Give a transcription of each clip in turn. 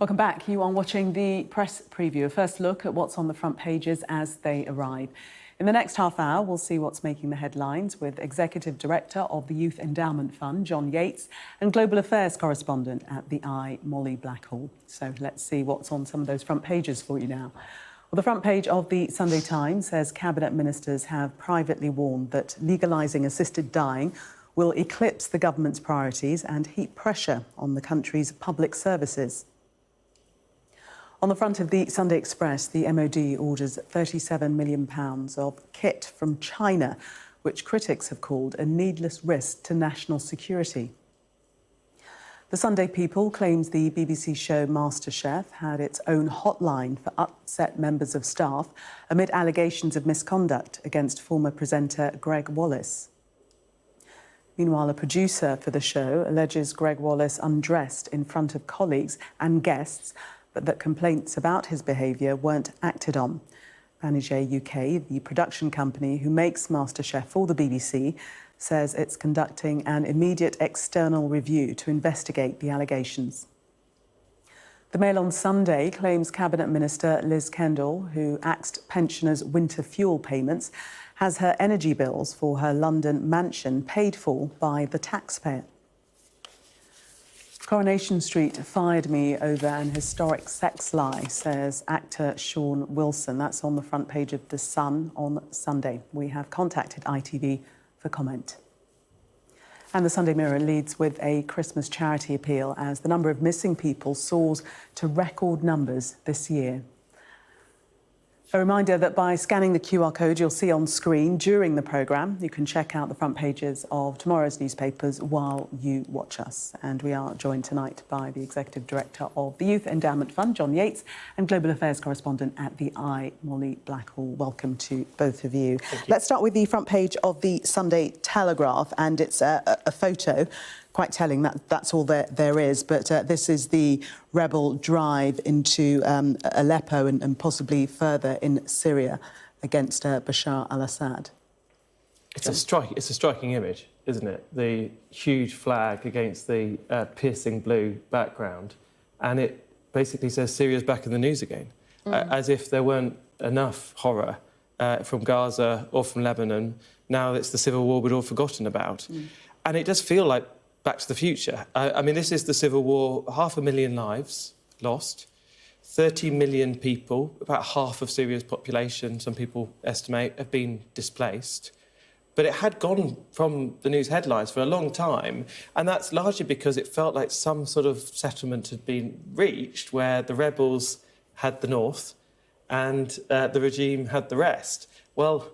Welcome back. You are watching the press preview, a first look at what's on the front pages as they arrive. In the next half hour, we'll see what's making the headlines with Executive Director of the Youth Endowment Fund, John Yates, and Global Affairs Correspondent at the Eye, Molly Blackhall. So let's see what's on some of those front pages for you now. Well, the front page of the Sunday Times says Cabinet Ministers have privately warned that legalising assisted dying will eclipse the government's priorities and heap pressure on the country's public services. On the front of the Sunday Express, the MOD orders £37 million of kit from China, which critics have called a needless risk to national security. The Sunday People claims the BBC show MasterChef had its own hotline for upset members of staff amid allegations of misconduct against former presenter Greg Wallace. Meanwhile, a producer for the show alleges Greg Wallace undressed in front of colleagues and guests, but that complaints about his behaviour weren't acted on. Banijay UK, the production company who makes MasterChef for the BBC, says it's conducting an immediate external review to investigate the allegations. The Mail on Sunday claims Cabinet Minister Liz Kendall, who axed pensioners' winter fuel payments, has her energy bills for her London mansion paid for by the taxpayer. Coronation Street fired me over an historic sex lie, says actor Sean Wilson. That's on the front page of The Sun on Sunday. We have contacted ITV for comment. And the Sunday Mirror leads with a Christmas charity appeal as the number of missing people soars to record numbers this year. A reminder that by scanning the QR code you'll see on screen during the programme, you can check out the front pages of tomorrow's newspapers while you watch us. And we are joined tonight by the Executive Director of the Youth Endowment Fund, John Yates, and Global Affairs Correspondent at the Eye, Molly Blackhall. Welcome to both of you. Let's start with the front page of the Sunday Telegraph, and it's a photo. Quite telling that that's all there is, but this is the rebel drive into Aleppo and possibly further in Syria against Bashar al-Assad. It's a striking image, isn't it? The huge flag against the piercing blue background, and it basically says Syria's back in the news again, as if there weren't enough horror from Gaza or from Lebanon. Now it's the civil war we'd all forgotten about, and it does feel like Back to the Future. I mean, this is the civil war, 500,000 lives lost, 30 million people, about half of Syria's population, some people estimate, have been displaced. But it had gone from the news headlines for a long time, and that's largely because it felt like some sort of settlement had been reached where the rebels had the north and the regime had the rest. Well,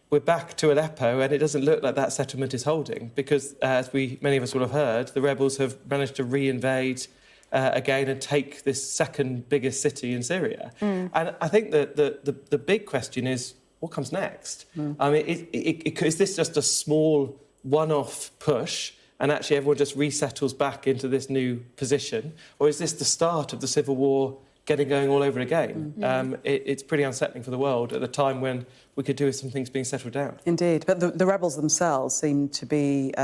we're back to Aleppo, and it doesn't look like that settlement is holding because, as many of us will have heard, the rebels have managed to re-invade again and take this second biggest city in Syria. And I think that the big question is, what comes next? I mean, is this just a small one-off push and actually everyone just resettles back into this new position? Or is this the start of the civil war getting going all over again? It's pretty unsettling for the world at a time when we could do with some things being settled down. Indeed, but the rebels themselves seem to be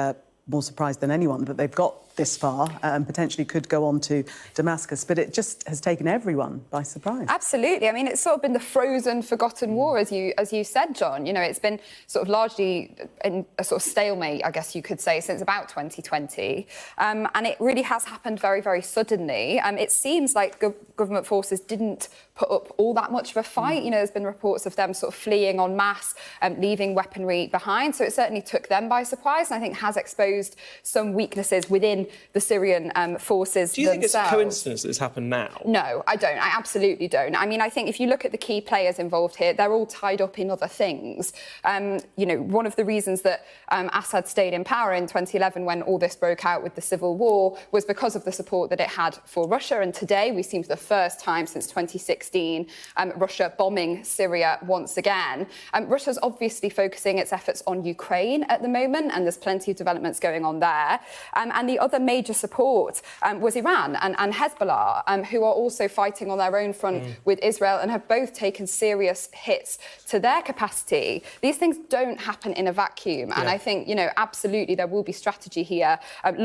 more surprised than anyone that they've got this far and potentially could go on to Damascus, but it just has taken everyone by surprise. Absolutely. I mean, it's sort of been the frozen, forgotten war, as you said, John. You know, it's been sort of largely in a sort of stalemate, I guess you could say, since about 2020. And it really has happened very, very suddenly. It seems like government forces didn't put up all that much of a fight. You know, there's been reports of them sort of fleeing en masse, leaving weaponry behind. So it certainly took them by surprise, and I think has exposed some weaknesses within the Syrian forces themselves. Do you think it's a coincidence that it's happened now? No, I don't. I absolutely don't. I mean, I think if you look at the key players involved here, they're all tied up in other things. You know, one of the reasons that Assad stayed in power in 2011 when all this broke out with the civil war was because of the support that it had for Russia. And today we seem for the first time since 2016, Russia bombing Syria once again. Russia's obviously focusing its efforts on Ukraine at the moment, and there's plenty of developments going on there. And the other major support was Iran and Hezbollah, who are also fighting on their own front with Israel and have both taken serious hits to their capacity. These things don't happen in a vacuum. And I think, absolutely there will be strategy here,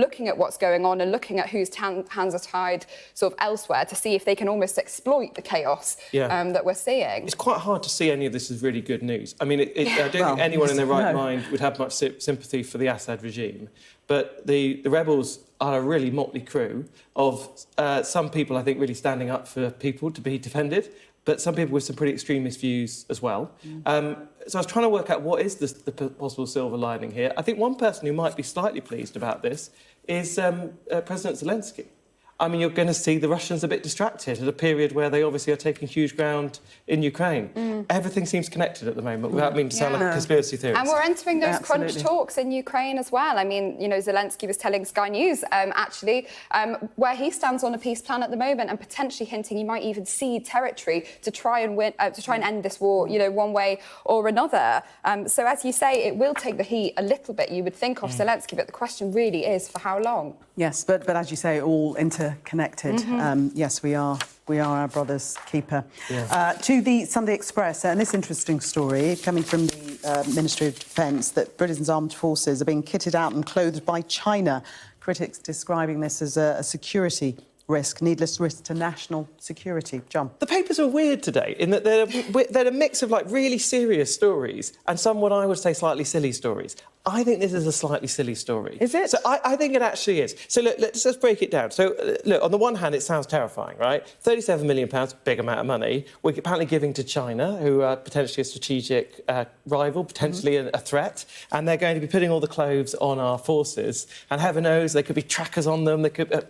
looking at what's going on and looking at whose hands are tied sort of elsewhere to see if they can almost exploit the chaos that we're seeing. It's quite hard to see any of this as really good news. I mean, I don't think anyone in their right mind would have much sympathy for the Assad regime. But the rebels are a really motley crew of some people, I think, really standing up for people to be defended, but some people with some pretty extremist views as well. So I was trying to work out what is the possible silver lining here. I think one person who might be slightly pleased about this is President Zelensky. I mean, you're going to see the Russians a bit distracted at a period where they obviously are taking huge ground in Ukraine. Everything seems connected at the moment, without meaning to sound like a conspiracy theorist. And we're entering those crunch talks in Ukraine as well. I mean, Zelensky was telling Sky News, where he stands on a peace plan at the moment and potentially hinting he might even cede territory to try and win, to try and end this war, one way or another. So, as you say, it will take the heat a little bit, you would think, off Zelensky, but the question really is for how long? Yes, but as you say, all interconnected. Yes, we are our brother's keeper. To the Sunday Express, and this interesting story coming from the Ministry of Defence, that Britain's armed forces are being kitted out and clothed by China. Critics describing this as a security risk, needless risk to national security. John? The papers are weird today in that they're a mix of really serious stories and some, what I would say, slightly silly stories. I think this is a slightly silly story. Is it? So I think it actually is. So look, let's break it down. So look, on the one hand, it sounds terrifying, right? £37 million, big amount of money. We're apparently giving to China, who are potentially a strategic rival, potentially a threat, and they're going to be putting all the clothes on our forces. And heaven knows, there could be trackers on them. There could.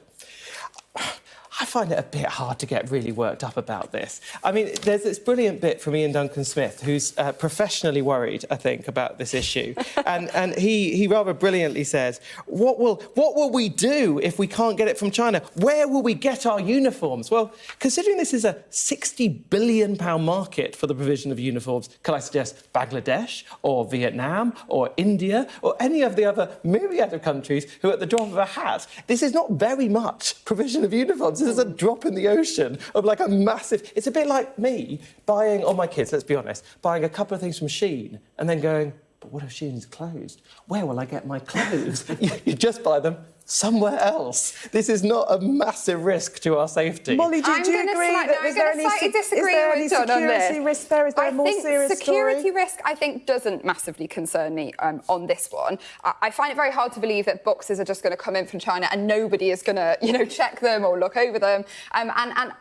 I find it a bit hard to get really worked up about this. I mean, there's this brilliant bit from Ian Duncan-Smith, who's professionally worried, I think, about this issue. and he rather brilliantly says, what will we do if we can't get it from China? Where will we get our uniforms? Well, considering this is a £60 billion market for the provision of uniforms, can I suggest Bangladesh or Vietnam or India or any of the other myriad of countries who, at the drop of a hat, this is not very much provision of uniforms. This is a drop in the ocean of a massive... It's a bit like me buying, my kids, let's be honest, buying a couple of things from Shein and then going, but what if Shein's closed? Where will I get my clothes? You just buy them somewhere else. This is not a massive risk to our safety. Molly, do you agree that is there any security risk there? Is there a more serious security story? risk, I think, doesn't massively concern me on this one. I find it very hard to believe that boxes are just going to come in from China and nobody is going to, check them or look over them. And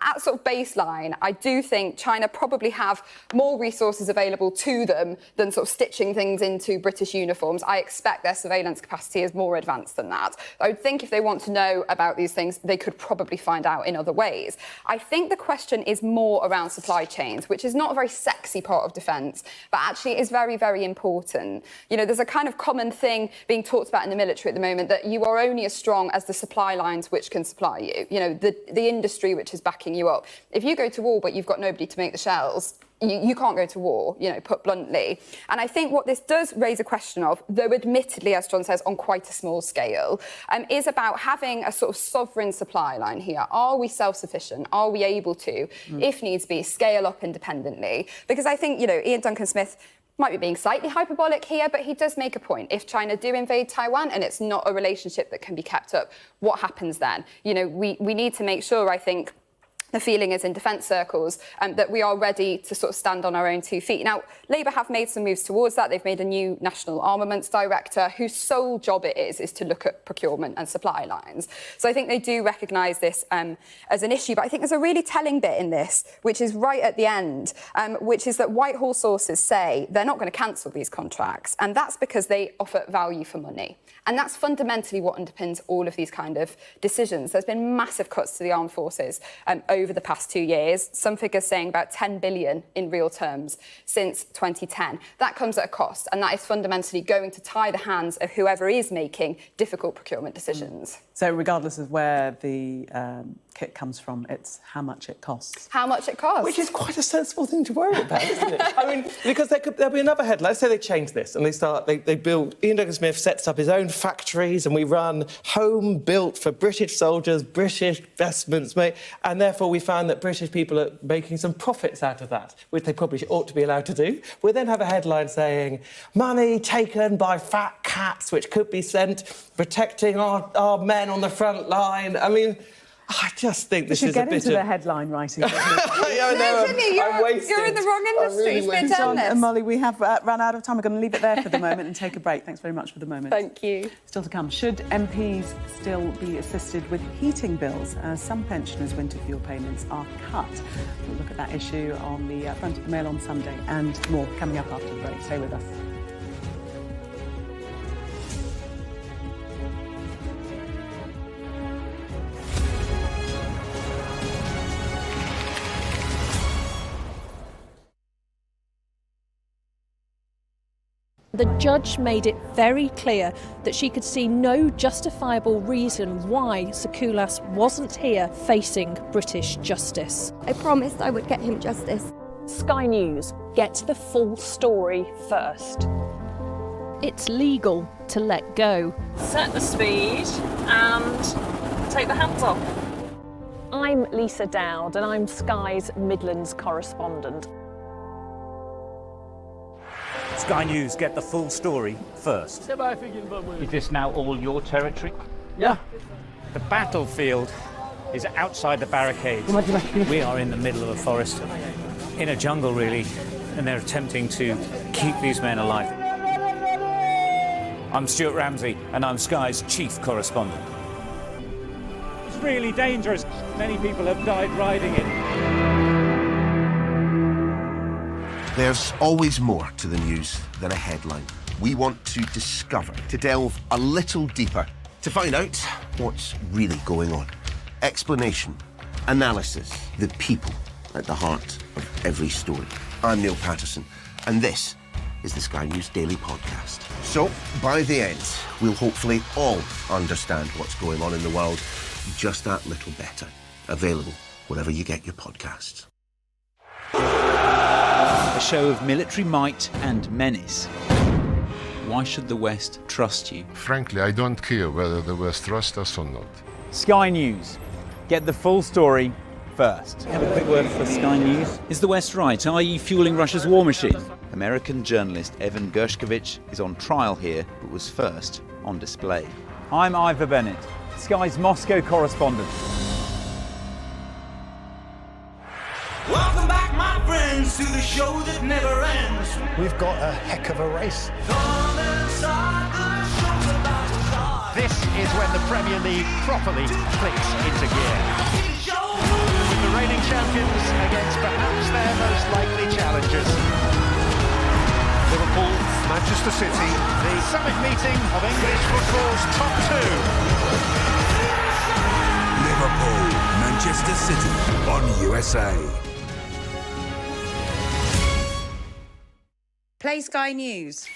at sort of baseline, I do think China probably have more resources available to them than sort of stitching things into British uniforms. I expect their surveillance capacity is more advanced than that. I would think if they want to know about these things, they could probably find out in other ways. I think the question is more around supply chains, which is not a very sexy part of defence, but actually is very, very important. There's a kind of common thing being talked about in the military at the moment that you are only as strong as the supply lines which can supply you. The industry which is backing you up. If you go to war but you've got nobody to make the shells, you can't go to war, put bluntly. And I think what this does raise a question of, though admittedly, as John says, on quite a small scale, is about having a sort of sovereign supply line here. Are we self-sufficient? Are we able to, if needs be, scale up independently? Because I think, Ian Duncan-Smith might be being slightly hyperbolic here, but he does make a point. If China do invade Taiwan and it's not a relationship that can be kept up, what happens then? We need to make sure, I think, the feeling is in defence circles that we are ready to sort of stand on our own 2 feet. Now, Labour have made some moves towards that. They've made a new National Armaments Director whose sole job it is to look at procurement and supply lines. So I think they do recognise this as an issue. But I think there's a really telling bit in this, which is right at the end, which is that Whitehall sources say they're not going to cancel these contracts. And that's because they offer value for money. And that's fundamentally what underpins all of these kind of decisions. There's been massive cuts to the armed forces over over the past 2 years, some figures saying about 10 billion in real terms since 2010. That comes at a cost, and that is fundamentally going to tie the hands of whoever is making difficult procurement decisions. So regardless of where the kit comes from, it's how much it costs. How much it costs. Which is quite a sensible thing to worry about, isn't it? I mean, because there'll be another headline. Let's say they change this and they build. Ian Douglas-Smith sets up his own factories, and we run home built for British soldiers, British investments, mate, and therefore we found that British people are making some profits out of that, which they probably ought to be allowed to do. We'll then have a headline saying, money taken by fat cats, which could be sent protecting our men on the front line. I mean, I just think this is a bit of... You should get into the headline writing. I know, You're in the wrong industry. It's been John and Molly, we have run out of time. We're going to leave it there for the moment and take a break. Thanks very much for the moment. Thank you. Still to come, should MPs still be assisted with heating bills as some pensioners' winter fuel payments are cut? We'll look at that issue on the front of the Mail on Sunday, and more coming up after the break. Stay with us. The judge made it very clear that she could see no justifiable reason why Sakulas wasn't here facing British justice. I promised I would get him justice. Sky News, get the full story first. It's legal to let go. Set the speed and take the hands off. I'm Lisa Dowd and I'm Sky's Midlands correspondent. Sky News, get the full story first. Is this now all your territory? Yeah. The battlefield is outside the barricades. We are in the middle of a forest, in a jungle really, and they're attempting to keep these men alive. I'm Stuart Ramsey, and I'm Sky's chief correspondent. It's really dangerous. Many people have died riding it. There's always more to the news than a headline. We want to discover, to delve a little deeper, to find out what's really going on. Explanation, analysis, the people at the heart of every story. I'm Neil Patterson, and this is the Sky News Daily Podcast. So, by the end, we'll hopefully all understand what's going on in the world just that little better. Available wherever you get your podcasts. A show of military might and menace. Why should the West trust you? Frankly, I don't care whether the West trusts us or not. Sky News. Get the full story first. Have a quick word for Sky News. Is the West right? Are you fueling Russia's war machine? American journalist Evan Gershkovich is on trial here, but was first on display. I'm Ivor Bennett, Sky's Moscow correspondent. Welcome back, my friends, to the show that never ends. We've got a heck of a race. This is when the Premier League properly clicks into gear. With the reigning champions against perhaps their most likely challengers. Liverpool, Manchester City. The summit meeting of English football's top two. Liverpool, Manchester City on USA. Play Sky News.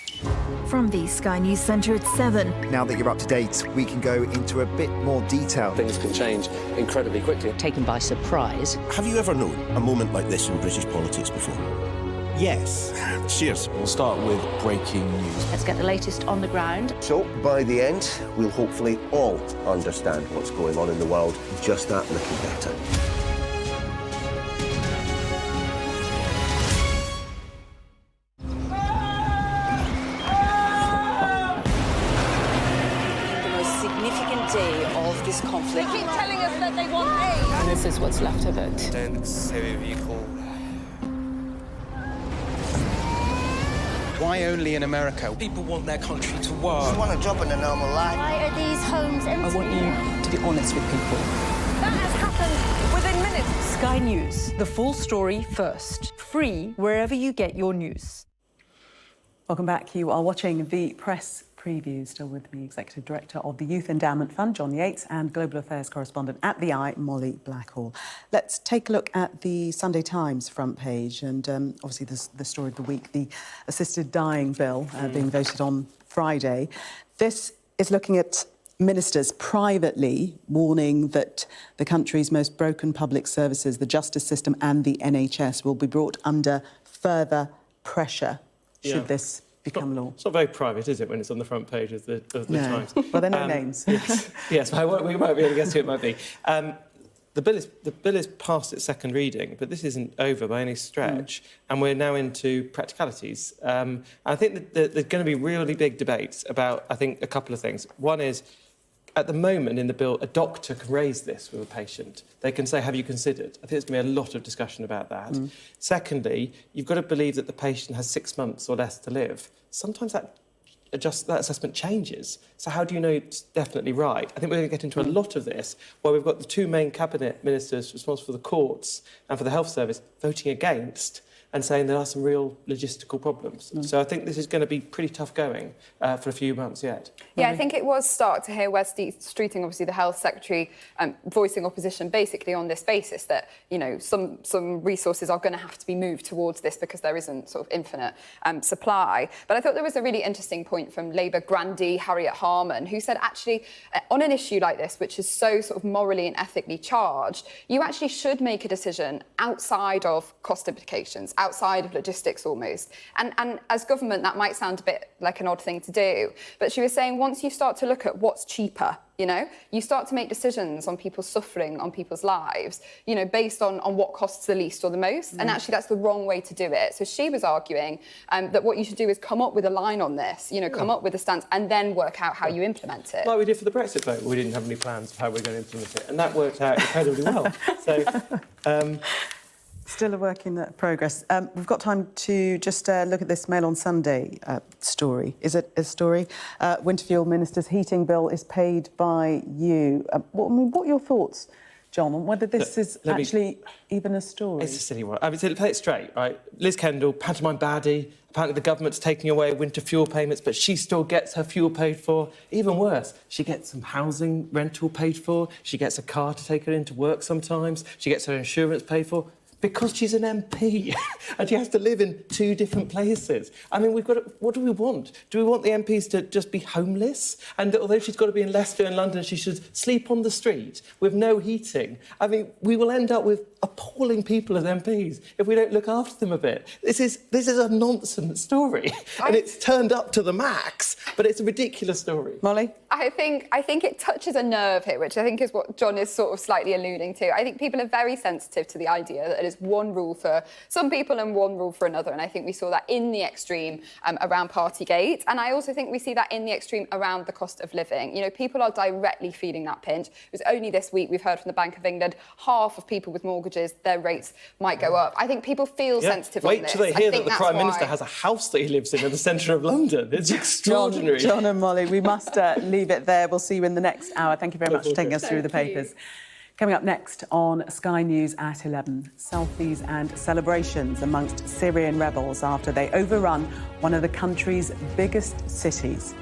From the Sky News Centre at 7. Now that you're up to date, we can go into a bit more detail. Things can change incredibly quickly. Taken by surprise. Have you ever known a moment like this in British politics before? Yes. Cheers. We'll start with breaking news. Let's get the latest on the ground. So, by the end, we'll hopefully all understand what's going on in the world just that little better. Day of this conflict. They keep telling us that they want aid. And this is what's left of it. Heavy vehicle. Why only in America? People want their country to work. You want a job in a normal life. Why are these homes empty? I want you to be honest with people. That has happened within minutes. Sky News, the full story first. Free wherever you get your news. Welcome back. You are watching the press preview. Still with me, Executive Director of the Youth Endowment Fund, John Yates, and Global Affairs Correspondent at The Eye, Molly Blackhall. Let's take a look at the Sunday Times front page, and obviously the story of the week, the assisted dying bill being voted on Friday. This is looking at ministers privately warning that the country's most broken public services, the justice system and the NHS, will be brought under further pressure should this become law. It's not very private, is it, when it's on the front page of the Times? Well, there are no names. Yes, we might be able to guess who it might be. The bill is past its second reading, but this isn't over by any stretch, and we're now into practicalities. I think that there's going to be really big debates about, I think, a couple of things. One is, at the moment in the bill, a doctor can raise this with a patient. They can say, have you considered? I think there's going to be a lot of discussion about that. Secondly, you've got to believe that the patient has 6 months or less to live. Sometimes that assessment changes. So how do you know it's definitely right? I think we're going to get into a lot of this, where we've got the two main cabinet ministers responsible for the courts and for the health service voting against and saying there are some real logistical problems. So I think this is going to be pretty tough going for a few months yet. Yeah, I think it was stark to hear Wes Streeting, obviously the Health Secretary, voicing opposition basically on this basis that, you know, some resources are going to have to be moved towards this because there isn't sort of infinite supply. But I thought there was a really interesting point from Labour grandee Harriet Harman, who said actually on an issue like this, which is so sort of morally and ethically charged, you actually should make a decision outside of cost implications, outside of logistics almost. And as government, that might sound a bit like an odd thing to do. But she was saying once you start to look at what's cheaper, you know, you start to make decisions on people's suffering, on people's lives, you know, based on what costs the least or the most. And actually, that's the wrong way to do it. So she was arguing that what you should do is come up with a line on this, you know, come up with a stance and then work out how you implement it. Like we did for the Brexit vote, we didn't have any plans of how we're going to implement it. And that worked out incredibly well. So... Still a work in progress. We've got time to just look at this Mail on Sunday story. Is it a story? Winterfield Minister's heating bill is paid by you. What are your thoughts, John, on whether this is actually even a story? It's a silly one. I mean, to play it straight, right? Liz Kendall, pantomime baddie. Apparently the government's taking away winter fuel payments, but she still gets her fuel paid for. Even worse, she gets some housing rental paid for. She gets a car to take her into work sometimes. She gets her insurance paid for. Because she's an MP and she has to live in two different places. I mean, what do we want? Do we want the MPs to just be homeless? And although she's got to be in Leicester and London, she should sleep on the street with no heating? I mean, we will end up with appalling people as MPs if we don't look after them a bit. This is a nonsense story. And it's turned up to the max, but it's a ridiculous story. Molly? I think it touches a nerve here, which I think is what John is sort of slightly alluding to. I think people are very sensitive to the idea that there's one rule for some people and one rule for another. And I think we saw that in the extreme around Partygate. And I also think we see that in the extreme around the cost of living. You know, people are directly feeling that pinch. It was only this week we've heard from the Bank of England, half of people with mortgages, their rates might go up. I think people feel sensitive on this. Wait till they hear that the Prime Minister has a house that he lives in the centre of London. It's extraordinary. John and Molly, we must leave it there. We'll see you in the next hour. Thank you very much for taking us through the papers. Coming up next on Sky News at 11, selfies and celebrations amongst Syrian rebels after they overrun one of the country's biggest cities.